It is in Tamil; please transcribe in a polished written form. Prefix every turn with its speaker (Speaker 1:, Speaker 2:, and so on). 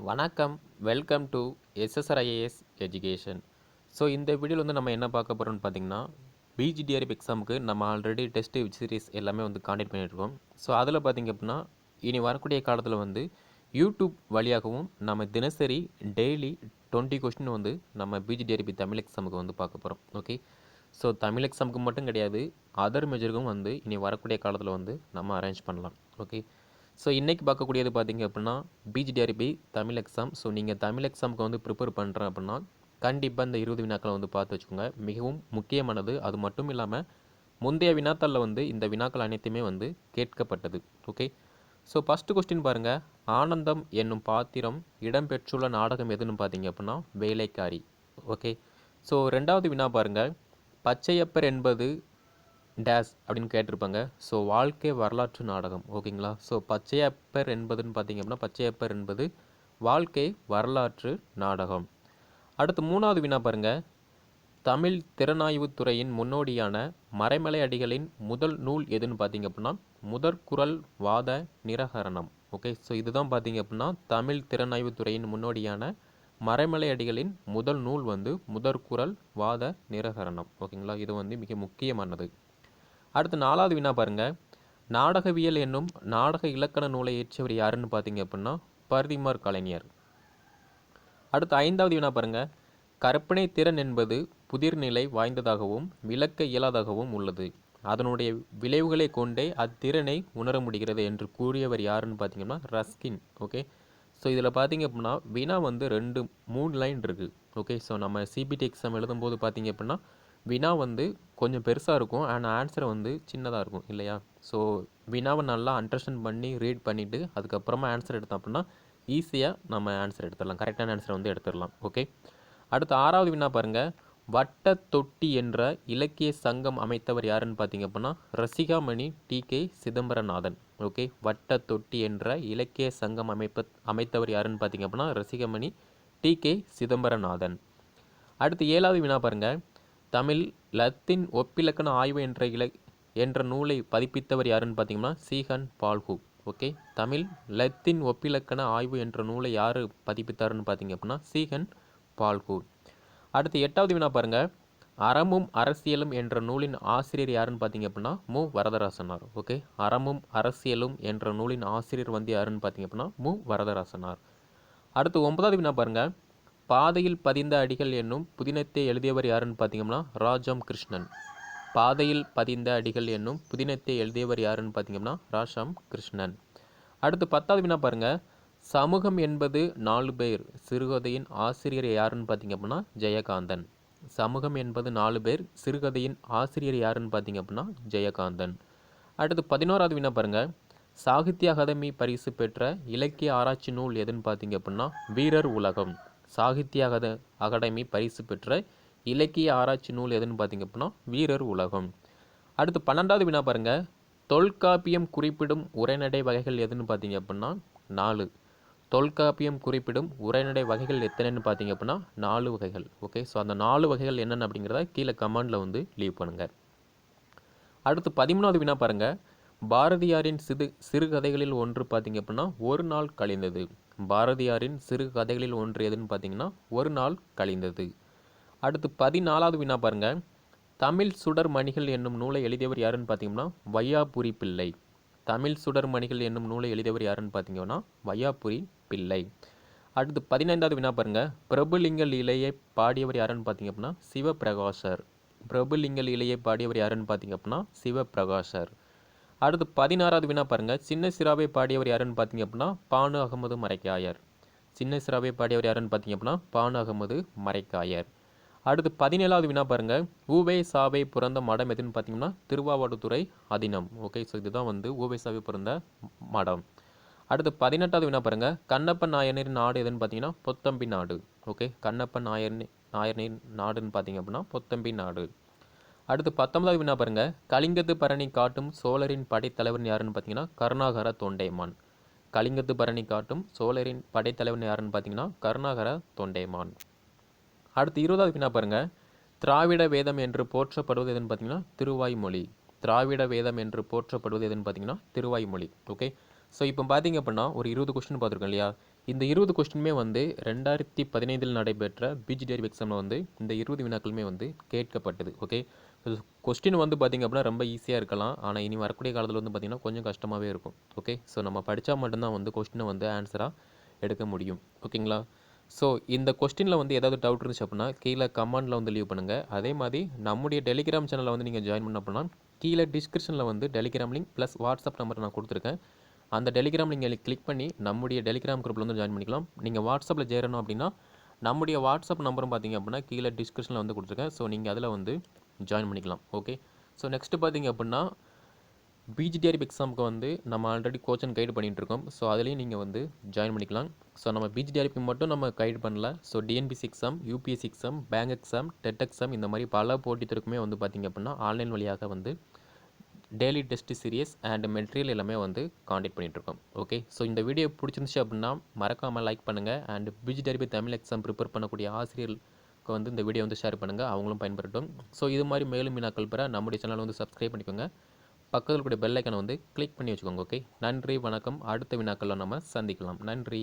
Speaker 1: வணக்கம். Welcome to SSRIAS education. So இந்த வீடியோவில் வந்து நம்ம என்ன பார்க்க போகிறோம்னு பார்த்தீங்கன்னா, பிஜிடிஆர்பி எக்ஸாமுக்கு நம்ம ஆல்ரெடி டெஸ்ட் சீரிஸ் எல்லாமே வந்து காண்டக்ட் பண்ணிட்டுருக்கோம். ஸோ அதில் பார்த்திங்க அப்படின்னா, இனி வரக்கூடிய காலத்தில் வந்து யூடியூப் வழியாகவும் நம்ம தினசரி டெய்லி 20 கொஸ்டின் வந்து நம்ம பிஜிடிஆர்பி தமிழ் எக்ஸாமுக்கு வந்து பார்க்க போகிறோம். ஓகே. ஸோ தமிழ் எக்ஸாமுக்கு மட்டும் கிடையாது, அதர் மேஜருக்கும் வந்து இனி வரக்கூடிய காலத்தில் வந்து நம்ம அரேஞ்ச் பண்ணலாம். ஓகே. ஸோ இன்றைக்கி பார்க்கக்கூடியது பார்த்திங்க அப்படின்னா பிஜிடிஆர்பி தமிழ் எக்ஸாம். ஸோ நீங்கள் தமிழ் எக்ஸாமுக்கு வந்து ப்ரிப்பேர் பண்ணுறேன் அப்படின்னா கண்டிப்பாக இந்த 20 வினாக்களை வந்து பார்த்து வச்சுக்கோங்க. மிகவும் முக்கியமானது. அது மட்டும் இல்லாமல் முந்தைய வினாத்தாளில் வந்து இந்த வினாக்கள் அனைத்துமே வந்து கேட்கப்பட்டது. ஓகே. ஸோ ஃபஸ்ட்டு கொஸ்டின் பாருங்கள். ஆனந்தம் என்னும் பாத்திரம் இடம்பெற்றுள்ள நாடகம் எதுன்னு பார்த்தீங்க அப்படின்னா வேலைக்காரி. ஓகே. ஸோ ரெண்டாவது வினா பாருங்கள். பச்சையப்பர் என்பது டேஸ் அப்படின்னு கேட்டிருப்பாங்க. ஸோ வாழ்க்கை வரலாற்று நாடகம். ஓகேங்களா. ஸோ பச்சையப்பர் என்பதுன்னு பார்த்தீங்க அப்படின்னா பச்சையப்பர் என்பது வாழ்க்கை வரலாற்று நாடகம். அடுத்து மூணாவது வினா பாருங்கள். தமிழ் திறனாய்வுத் துறையின் முன்னோடியான மறைமலை அடிகளின் முதல் நூல் எதுன்னு பார்த்தீங்க அப்படின்னா முதற்குறள் வாத நிரகரணம். ஓகே. ஸோ இதுதான் பார்த்தீங்க அப்படின்னா தமிழ் திறனாய்வுத் துறையின் முன்னோடியான மறைமலை அடிகளின் முதல் நூல் வந்து முதற்குறள் வாத நிரகரணம். ஓகேங்களா. இது வந்து மிக முக்கியமானது. அடுத்து நாலாவது வினா பாருங்கள். நாடகவியல் என்னும் நாடக இலக்கண நூலை இயற்றியவர் யாருன்னு பார்த்தீங்க அப்படின்னா பரிதிமாற் கலைஞர். அடுத்து ஐந்தாவது வினா பாருங்கள். கற்பனை திறன் என்பது புதிர்நிலை வாய்ந்ததாகவும் விளக்க இயலாதாகவும் உள்ளது. அதனுடைய விளைவுகளை கொண்டே அத்திறனை உணர முடிகிறது என்று கூறியவர் யாருன்னு பார்த்தீங்கன்னா ரஸ்கின். ஓகே. ஸோ இதில் பார்த்தீங்க அப்படின்னா வினா வந்து 2-3 லைன் இருக்குது. ஓகே. ஸோ நம்ம சிபிடி எக்ஸாம் எழுதும்போது பார்த்தீங்க அப்படின்னா வினா வந்து கொஞ்சம் பெருசாக இருக்கும், ஆனால் ஆன்சரை வந்து சின்னதாக இருக்கும் இல்லையா. ஸோ வினாவை நல்லா அண்டர்ஸ்டாண்ட் பண்ணி ரீட் பண்ணிவிட்டு அதுக்கப்புறமா ஆன்சர் எடுத்தோம் அப்படின்னா ஈஸியாக நம்ம ஆன்சர் எடுத்துடலாம், கரெக்டான ஆன்சரை வந்து எடுத்துடலாம். ஓகே. அடுத்து ஆறாவது வினா பாருங்கள். வட்ட தொட்டி என்ற இலக்கிய சங்கம் அமைத்தவர் யாருன்னு பார்த்தீங்க அப்படின்னா ரசிகாமணி டி.கே. சிதம்பரநாதன். ஓகே. வட்ட தொட்டி என்ற இலக்கிய சங்கம் அமைத்தவர் யாருன்னு பார்த்தீங்க அப்படின்னா ரசிகமணி டி.கே. சிதம்பரநாதன். அடுத்து ஏழாவது வினா பாருங்கள். தமிழ் லத்தீன் ஒப்பிலக்கண ஆய்வு என்ற நூலை பதிப்பித்தவர் யாருன்னு பார்த்தீங்கன்னா சீகன் பால்ஹூக். ஓகே. தமிழ் லத்தீன் ஒப்பிலக்கண ஆய்வு என்ற நூலை யார் பதிப்பித்தாருன்னு பார்த்தீங்க அப்படின்னா சீகன் பால்ஹூக். அடுத்து எட்டாவது வினா பாருங்கள். அறமும் அரசியலும் என்ற நூலின் ஆசிரியர் யாருன்னு பார்த்தீங்க அப்படின்னா மு வரதராசனார். ஓகே. அறமும் அரசியலும் என்ற நூலின் ஆசிரியர் வந்து யாருன்னு பார்த்தீங்க அப்படின்னா மு வரதராசனார். அடுத்து ஒன்பதாவது வினா பாருங்கள். பாதையில் பதிந்த அடிகள் என்னும் புதினத்தை எழுதியவர் யாருன்னு பார்த்தீங்கன்னா ராஜாம் கிருஷ்ணன். பாதையில் பதிந்த அடிகள் என்னும் புதினத்தை எழுதியவர் யாருன்னு பார்த்தீங்கன்னா ராஜாம் கிருஷ்ணன். அடுத்து 10வது வினா பாருங்கள். சமூகம் என்பது 4 பேர் சிறுகதையின் ஆசிரியர் யாருன்னு பார்த்தீங்க அப்படின்னா ஜெயகாந்தன். சமூகம் என்பது 4 பேர் சிறுகதையின் ஆசிரியர் யாருன்னு பார்த்தீங்க அப்படின்னா ஜெயகாந்தன். அடுத்து 11வது வினா பாருங்கள். சாகித்ய அகாதமி பரிசு பெற்ற இலக்கிய ஆராய்ச்சி நூல் எதுன்னு பார்த்தீங்க அப்படின்னா வீரர் உலகம். சாகித்ய அகாடமி பரிசு பெற்ற இலக்கிய ஆராய்ச்சி நூல் எதுன்னு பார்த்தீங்க அப்படின்னா வீரர் உலகம். அடுத்து 12வது வினா பாருங்கள். தொல்காப்பியம் குறிப்பிடும் உரைநடை வகைகள் எதுன்னு பார்த்தீங்க அப்படின்னா 4. தொல்காப்பியம் குறிப்பிடும் உரைநடை வகைகள் எத்தனைன்னு பார்த்தீங்க அப்படின்னா 4 வகைகள். ஓகே. ஸோ அந்த 4 வகைகள் என்னென்ன அப்படிங்கிறத கீழே கமெண்டில் வந்து லீவ் பண்ணுங்கள். அடுத்து 13வது வினா பாருங்கள். பாரதியாரின் சிறுகதைகளில் ஒன்று பார்த்தீங்க அப்படின்னா ஒரு நாள் கழிந்தது. பாரதியாரின் சிறு கதைகளில் ஒன்று எதுன்னு பார்த்தீங்கன்னா ஒரு நாள் கழிந்தது. அடுத்து 14வது வினா பாருங்கள். தமிழ் சுடர் மணிகள் என்னும் நூலை எழுதியவர் யாருன்னு பார்த்தீங்கன்னா வையாபுரி பிள்ளை. தமிழ் சுடர் மணிகள் என்னும் நூலை எழுதியவர் யாருன்னு பார்த்தீங்கன்னா வையாபுரி பிள்ளை. அடுத்து 15வது வினா பாருங்கள். பிரபுலிங்க லீலையை பாடியவர் யாருன்னு பார்த்தீங்க அப்படின்னா சிவபிரகாசர். பிரபுலிங்க லீலையை பாடியவர் யாருன்னு பார்த்தீங்க அப்படின்னா சிவபிரகாசர். அடுத்து 16வது வினா பாருங்கள். சின்ன சிராவை பாடியவர் யாருன்னு பார்த்தீங்க அப்படின்னா பானு அகமது மரைக்காயர். சின்ன சிராவை பாடியவர் யாருன்னு பார்த்தீங்க அப்படின்னா பானு அகமது மரைக்காயர். அடுத்து 17வது வினா பாருங்கள். ஊவே சாவை பிறந்த மடம் எதுன்னு பார்த்தீங்கன்னா திருவாவடுதுறை அதினம். ஓகே. ஸோ இதுதான் வந்து ஊவே சாவை பிறந்த மடம். அடுத்து 18வது வினா பாருங்கள். கண்ணப்பன் நாயனின் நாடு எதுன்னு பார்த்தீங்கன்னா பொத்தம்பி நாடு. ஓகே. கண்ணப்பன் நாயனின் நாடுன்னு பார்த்தீங்க அப்படின்னா பொத்தம்பி நாடு. அடுத்து 19வது வினா பாருங்கள். கலிங்கத்து பரணி காட்டும் சோழரின் படைத்தலைவன் யாருன்னு பார்த்தீங்கன்னா கருணாகர தொண்டைமான். கலிங்கத்து பரணி காட்டும் சோழரின் படைத்தலைவன் யாருன்னு பார்த்தீங்கன்னா கருணாகர தொண்டைமான். அடுத்து 20வது வினா பாருங்கள். திராவிட வேதம் என்று போற்றப்படுவது எதுன்னு பார்த்தீங்கன்னா திருவாய்மொழி. திராவிட வேதம் என்று போற்றப்படுவது எதுன்னு பார்த்தீங்கன்னா திருவாய்மொழி. ஓகே. ஸோ இப்போ பார்த்தீங்க அப்படின்னா ஒரு 20 கொஸ்டின் பார்த்துருக்கோம் இல்லையா? இந்த 20 கொஸ்டினுமே வந்து 2015 நடைபெற்ற பிஜிடிஆர்பி எக்ஸாமில் வந்து இந்த 20 வினாக்களுமே வந்து கேட்கப்பட்டது. ஓகே. கொஸ்டின் வந்து பார்த்தீங்க அப்படின்னா ரொம்ப ஈஸியாக இருக்கலாம். ஆனால் இனி வரக்கூடிய காலத்தில் வந்து பார்த்தீங்கன்னா கொஞ்சம் கஷ்டமாகவே இருக்கும். ஓகே. ஸோ நம்ம படித்தா மட்டும்தான் வந்து கொஸ்டினை வந்து ஆன்சராக எடுக்க முடியும். ஓகேங்களா? ஸோ இந்த கொஸ்டினில் வந்து ஏதாவது டவுட் இருந்துச்சு அப்படின்னா கீழே கமெண்டில் வந்து லீவ் பண்ணுங்கள். அதே மாதிரி நம்முடைய டெலிகிராம் சேனலில் வந்து நீங்கள் ஜாயின் பண்ண அப்படின்னா கீழே டிஸ்கிரிப்ஷனில் வந்து Telegram link plus WhatsApp number நான் கொடுத்துருக்கேன். அந்த டெலிகிராம் நீங்கள் கிளிக் பண்ணி நம்முடைய டெலிகிராம் குரூப்பில் வந்து ஜாயின் பண்ணிக்கலாம். நீங்கள் வாட்ஸ்அப்பில் சேரணும் அப்படின்னா நம்முடைய வாட்ஸ்அப் நம்பரும் பார்த்தீங்க அப்படின்னா கீழே டிஸ்கிரிப்ஷனில் வந்து கொடுத்துருக்கேன். ஸோ நீங்கள் அதில் வந்து ஜாயின் பண்ணிக்கலாம். ஓகே. ஸோ நெக்ஸ்ட்டு பார்த்தீங்க அப்படின்னா பிஜிடிஆர்பி எக்ஸாமுக்கு வந்து நம்ம ஆல்ரெடி கோச் அண்ட் கைடு பண்ணிகிட்ருக்கோம். ஸோ அதுலேயும் நீங்கள் வந்து ஜாயின் பண்ணிக்கலாம். ஸோ நம்ம பிஜிடிஆர்பி மட்டும் நம்ம கைடு பண்ணல. So TNPSC exam, UPSC exam, bank exam, TET exam இந்த மாதிரி பல போட்டித் தேர்வுக்குமே வந்து பார்த்திங்க அப்படின்னா ஆன்லைன் வழியாக வந்து daily test serious and material எல்லாமே வந்து காண்டக்ட் பண்ணிகிட்ருக்கோம். ஓகே. ஸோ இந்த வீடியோ பிடிச்சிருந்துச்சு அப்படின்னா மறக்காமல் லைக் பண்ணுங்கள். And PGTRB Tamil exam prepare பண்ணக்கூடிய ஆசிரியர்களுக்கு வந்து இந்த வீடியோ வந்து ஷேர் பண்ணுங்கள். அவங்களும் பயன்படுத்தும். ஸோ இது மாதிரி மேலும் வினாக்கள் பெற நம்முடைய சேனலை வந்து சப்ஸ்கிரைப் பண்ணிக்கோங்க. பக்கத்தில் கூடிய பெல் ஐக்கனை வந்து கிளிக் பண்ணி வச்சுக்கோங்க. ஓகே. நன்றி, வணக்கம். அடுத்த வினாக்களில் நம்ம சந்திக்கலாம். நன்றி.